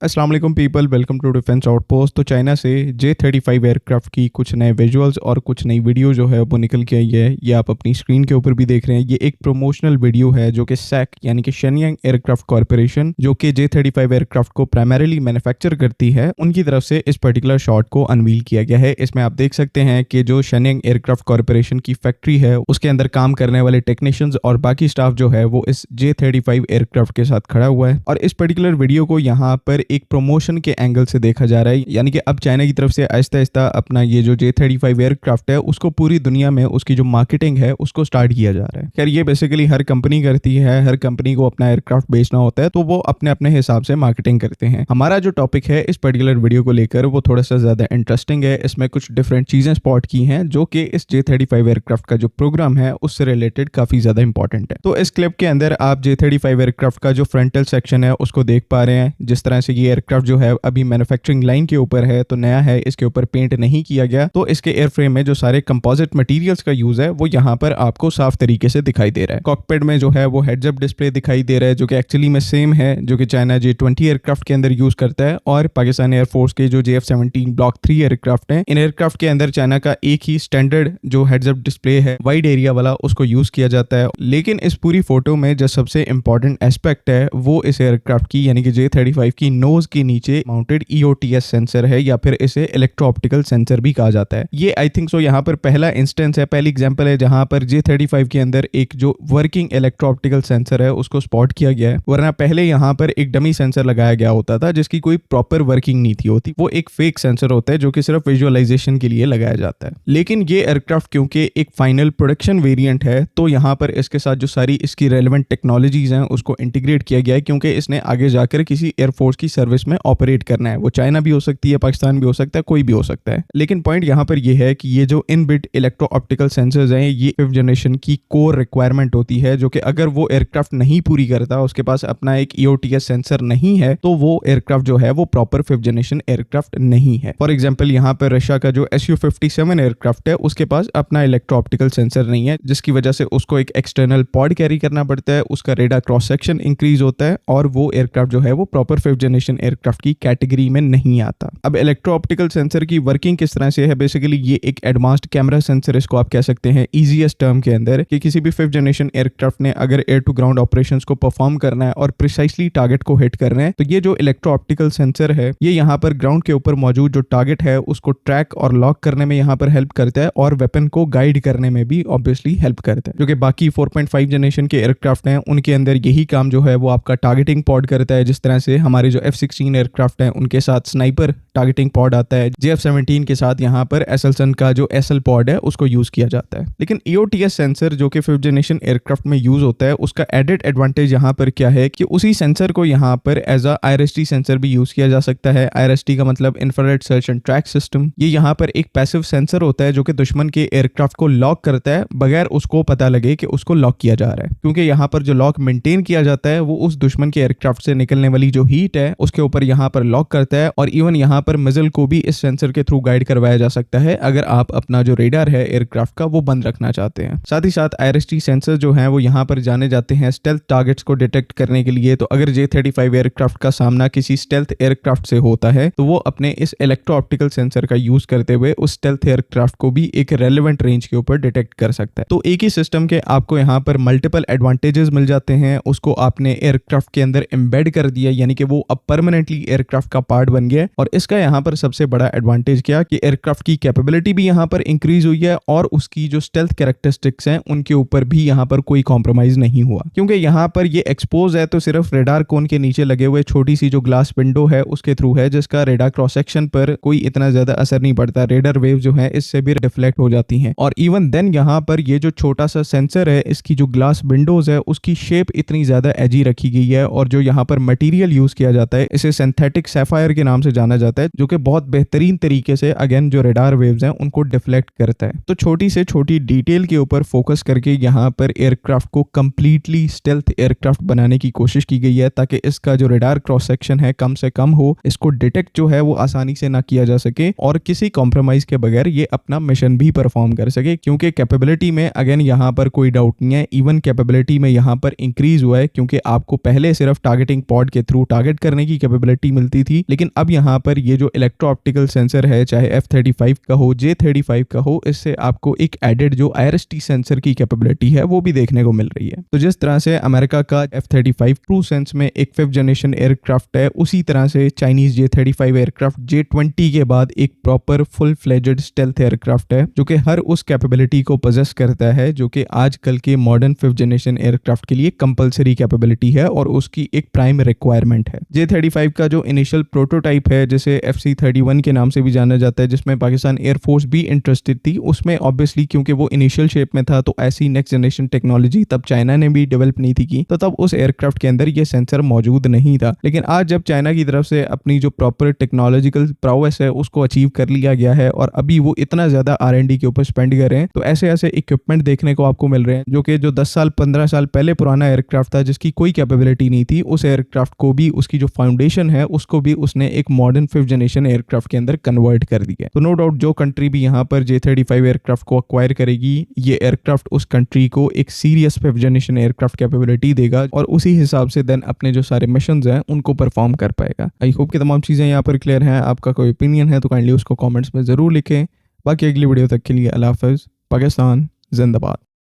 अस्सलाम वालेकुम people, welcome to defence outpost. तो चाइना से J-35 एयरक्राफ्ट की कुछ नए विजुअल्स और कुछ नई वीडियो जो है वो निकल के आई है। ये आप अपनी स्क्रीन के ऊपर भी देख रहे हैं। ये एक प्रमोशनल वीडियो है जो कि सैक यानी कि शेनयांग एयरक्राफ्ट कॉर्पोरेशन जो कि J-35 एयरक्राफ्ट को प्राइमरीली मैन्युफैक्चर करती है, उनकी तरफ से इस पर्टिकुलर शॉट को अनवील किया गया है। इसमें आप देख सकते हैं कि जो शेनयांग एयरक्राफ्ट कॉर्पोरेशन की फैक्ट्री है उसके अंदर काम करने वाले टेक्नीशियंस और बाकी स्टाफ जो है वो इस J-35 एयरक्राफ्ट के साथ खड़ा हुआ है। और इस पर्टिकुलर वीडियो को यहाँ पर एक प्रमोशन के एंगल से देखा जा रहा है, यानी कि अब चाइना की तरफ से आहिस्ता आहिस्ता अपना ये जो J-35 एयरक्राफ्ट है उसको पूरी दुनिया में उसकी जो मार्केटिंग है उसको स्टार्ट किया जा रहा है। खैर ये बेसिकली हर कंपनी करती है, हर कंपनी को अपना एयरक्राफ्ट बेचना होता है तो वो अपने अपने हिसाब से मार्केटिंग करते हैं। हमारा जो टॉपिक है इस पर्टिकुलर वीडियो को लेकर वो थोड़ा सा ज्यादा इंटरेस्टिंग है। इसमें कुछ डिफरेंट चीजें स्पॉट की हैं जो कि इस J-35 एयरक्राफ्ट का जो प्रोग्राम है उससे रिलेटेड काफी ज्यादा इंपॉर्टेंट है। तो इस क्लिप के अंदर आप J-35 एयरक्राफ्ट का जो फ्रंटल सेक्शन है उसको देख पा रहे हैं। जिस तरह से ये एयरक्राफ्ट जो है अभी मैन्युफैक्चरिंग लाइन के ऊपर है, तो नया है, इसके ऊपर पेंट नहीं किया गया, तो इसके एयरफ्रेम में जो सारे कंपोजिट मटेरियल्स का यूज है वो यहाँ पर आपको साफ तरीके से दिखाई दे रहा है। कॉकपिट में जो है वो हेड्स अप डिस्प्ले दिखाई दे रहा है जो कि एक्चुअली में सेम है जो कि चाइना J-20 एयरक्राफ्ट के अंदर यूज करता है और पाकिस्तान एयरफोर्स के जो JF-17 ब्लॉक 3 एयरक्राफ्ट है, इन एयरक्राफ्ट के अंदर चाइना का एक ही स्टैंडर्ड जो हेड्स अप डिस्प्ले है वाइड एरिया वाला उसको यूज किया जाता है। लेकिन इस पूरी फोटो में जो सबसे इंपॉर्टेंट एस्पेक्ट है वो इस एयरक्राफ्ट की यानी कि J-35 की नोज के नीचे माउंटेड EOTS सेंसर है या फिर इसे इलेक्ट्रो ऑप्टिकल सेंसर भी कहा जाता है। ये आई थिंक सो यहाँ पर पहला इंस्टेंस है, पहली एग्जांपल है जहां पर J-35 के अंदर एक जो वर्किंग इलेक्ट्रो ऑप्टिकल सेंसर है उसको स्पॉट किया गया है, वरना पहले यहाँ पर एक डमी सेंसर लगाया गया होता था जिसकी कोई प्रॉपर वर्किंग नहीं थी होती। वो एक फेक सेंसर होता है जो कि सिर्फ विजुअलाइजेशन के लिए लगाया जाता है। लेकिन ये एयरक्राफ्ट क्योंकि एक फाइनल प्रोडक्शन वेरिएंट है तो यहाँ पर इसके साथ जो सारी इसकी रेलेवेंट टेक्नोलॉजीज हैं उसको इंटीग्रेट किया गया है क्योंकि इसने आगे जाकर किसी एयरफोर्स की सर्विस में ऑपरेट करना है। वो चाइना भी हो सकती है, पाकिस्तान भी हो सकता है, कोई भी हो सकता है। लेकिन पॉइंट यहाँ पर यह है कि ये जो इनबिल्ट इलेक्ट्रो ऑप्टिकल सेंसर्स हैं ये 5th जनरेशन की कोर रिक्वायरमेंट होती है जो कि अगर वो एयरक्राफ्ट नहीं पूरी करता, उसके पास अपना एक EOTS सेंसर नहीं है, तो वो एयरक्राफ्ट जो है वो प्रॉपर 5th जनरेशन एयरक्राफ्ट नहीं है। फॉर एग्जाम्पल यहाँ पर रशिया का जो Su-57 एयरक्राफ्ट है उसके पास अपना इलेक्ट्रो ऑप्टिकल सेंसर नहीं है, जिसकी वजह से उसको एक एक्सटर्नल पॉड कैरी करना पड़ता है, उसका रेडार क्रॉस सेक्शन इंक्रीज होता है और वो एयरक्राफ्ट जो है वो प्रॉपर 5th जनरेशन एयरक्राफ्ट की कैटेगरी में नहीं आता। अब इलेक्ट्रो ऑप्टिकल सेंसर की वर्किंग किस तरह से है, बेसिकली ये एक एडवांस्ड कैमरा सेंसर इसको आप कह सकते हैं इजीएस्ट टर्म के अंदर, कि किसी भी 5th जनरेशन एयरक्राफ्ट ने अगर एयर टू ग्राउंड ऑपरेशंस को परफॉर्म करना है और प्रिसाइसली टारगेट को हिट करना है तो ये जो इलेक्ट्रो ऑप्टिकल सेंसर है ये यहाँ पर ग्राउंड के ऊपर मौजूद जो टारगेट है उसको ट्रैक और लॉक करने में यहाँ पर हेल्प करता है और वेपन को गाइड करने में भी ऑब्वियसली हेल्प करता है। जो कि बाकी 4.5 जनरेशन के एयरक्राफ्ट हैं उनके अंदर यही काम जो है वो आपका टारगेटिंग पॉड करता है। जिस तरह से हमारे जो F-16 एयरक्राफ्ट है उनके साथ स्नाइपर टारगेटिंग पॉड आता है, JF-17 के साथ यहाँ पर एसएलसन का जो SL पॉड है उसको यूज किया जाता है। लेकिन EOTS सेंसर जो कि 5th जनरेशन एयरक्राफ्ट में यूज होता है उसका एडेड एडवांटेज यहाँ पर क्या है कि उसी सेंसर को यहाँ पर एज अ IRST सेंसर भी यूज किया जा सकता है। IRST का मतलब infrared search and track system. ये यहाँ पर एक पैसिव सेंसर होता है जो कि दुश्मन के एयरक्राफ्ट को लॉक करता है बगैर उसको पता लगे कि उसको लॉक किया जा रहा है, क्योंकि यहाँ पर जो लॉक मेंटेन किया जाता है वो उस दुश्मन के एयरक्राफ्ट से निकलने वाली जो हीट है उसके ऊपर यहाँ पर लॉक करता है और इवन यहाँ पर मिसाइल को भी इस सेंसर के थ्रू गाइड करवाया जा सकता है अगर आप अपना जो रेडार है एयरक्राफ्ट का वो बंद रखना चाहते हैं। साथ ही साथ IRST सेंसर जो हैं वो यहाँ पर जाने जाते हैं स्टेल्थ टारगेट्स को डिटेक्ट करने के लिए। तो अगर J-35 एयरक्राफ्ट का सामना किसी स्टेल्थ एयरक्राफ्ट से होता है तो वो अपने इस इलेक्ट्रो ऑप्टिकल सेंसर का यूज करते हुए उस स्टेल्थ एयरक्राफ्ट को भी एक रेलेवेंट रेंज के ऊपर डिटेक्ट कर सकता है। तो एक ही सिस्टम के आपको यहाँ पर मल्टीपल एडवांटेजेस मिल जाते हैं। उसको आपने एयरक्राफ्ट के अंदर एम्बेड कर दिया यानी कि वो अब परमानेंटली एयरक्राफ्ट का पार्ट बन गया। और इसका यहाँ पर सबसे बड़ा एडवांटेज क्या कि एयरक्राफ्ट की कैपेबिलिटी भी यहाँ पर इंक्रीज हुई है और उसकी जो स्टेल्थ कैरेक्टरिस्टिक्स हैं उनके ऊपर भी यहाँ पर कोई कॉम्प्रोमाइज नहीं हुआ, क्योंकि यहाँ पर ये एक्सपोज है तो सिर्फ रेडार कोन के नीचे लगे हुए छोटी सी जो ग्लास विंडो है उसके थ्रू है, जिसका रेडार क्रॉस सेक्शन पर कोई इतना ज्यादा असर नहीं पड़ता। रेडार वेव जो है इससे भी डिफ्लेक्ट हो जाती हैं और इवन देन यहाँ पर ये जो छोटा सा सेंसर है इसकी जो ग्लास विंडोज है उसकी शेप इतनी ज्यादा एजी रखी गई है और जो यहाँ पर मटेरियल यूज किया जाता है इसे सिंथेटिक सैफायर के नाम से जाना जाता है, जो कि बहुत बेहतरीन तरीके से अगेन जो रेडार वेव्स हैं उनको डिफ्लेक्ट करता है। तो छोटी से छोटी डिटेल के ऊपर फोकस करके यहाँ पर एयरक्राफ्ट को कंप्लीटली स्टेल्थ एयरक्राफ्ट बनाने की कोशिश की गई है ताकि इसका जो रेडार क्रॉस सेक्शन है कम से कम हो, इसको डिटेक्ट जो है वो आसानी से ना किया जा सके और किसी कॉम्प्रोमाइज के बगैर ये अपना मिशन भी परफॉर्म कर सके। क्योंकि कैपेबिलिटी में अगेन यहाँ पर कोई डाउट नहीं है, इवन कैपेबिलिटी में यहाँ पर इंक्रीज हुआ है क्योंकि आपको पहले सिर्फ टारगेटिंग पॉड के थ्रू टारगेट करने की की कैपेबिलिटी मिलती थी, लेकिन अब यहाँ पर ये जो इलेक्ट्रो ऑप्टिकल सेंसर है, चाहे F-35 का हो, J-35 का हो, इससे आपको एक एडेड जो IRST सेंसर की कैपेबिलिटी है वो भी देखने को मिल रही है। तो जिस तरह से अमेरिका का F-35 ट्रू सेंस में एक 5th जनरेशन एयरक्राफ्ट है, उसी तरह से चाइनीज J-35 एयरक्राफ्ट J-20 के बाद एक proper full fledged stealth aircraft है, जो कि हर उस कैपेबिलिटी को पोजेस करता है जो कि आजकल के मॉडर्न 5th जनरेशन एयरक्राफ्ट के लिए कंपलसरी कैपेबिलिटी है और उसकी एक प्राइम रिक्वायरमेंट है। J-35 का जो इनिशियल प्रोटोटाइप है, जिसे FC-31 के नाम से भी जाना जाता है, जिसमें पाकिस्तान एयरफोर्स भी इंटरेस्टेड थी, उसमें ऑब्वियसली क्योंकि वो इनिशियल शेप में था तो ऐसी नेक्स्ट जनरेशन टेक्नोलॉजी तब चाइना ने भी डेवलप नहीं थी की, तो तब उस एयरक्राफ्ट के अंदर ये सेंसर मौजूद नहीं था। लेकिन आज जब चाइना की तरफ से अपनी जो प्रॉपर टेक्नोलॉजिकल प्राउएस है उसको अचीव कर लिया गया है और अभी वो इतना ज्यादा R&D के ऊपर स्पेंड कर रहे हैं, तो ऐसे ऐसे इक्विपमेंट देखने को आपको मिल रहे हैं जो कि जो 10 साल 15 साल पहले पुराना एयरक्राफ्ट था जिसकी कोई कैपेबिलिटी नहीं थी, उस एयरक्राफ्ट को भी, उसकी जो फाउंडेशन है उसको भी उसने एक मॉडर्न 5th जनरेशन एयरक्राफ्ट के अंदर कन्वर्ट कर दिया। तो नो डाउट जो कंट्री भी यहाँ पर J-35 एयरक्राफ्ट को अक्वायर करेगी, ये एयरक्राफ्ट उस कंट्री को एक serious 5th generation aircraft capability देगा और उसी हिसाब से देन अपने जो सारे मिशंस हैं उनको परफॉर्म कर पाएगा। आई होप कि तमाम चीज़ें यहाँ पर क्लियर हैं। आपका कोई ओपिनियन है तो काइंडली उसको कमेंट्स में ज़रूर लिखें। बाकी अगली वीडियो तक के लिए अल्लाह हाफ़िज़। पाकिस्तान जिंदाबाद।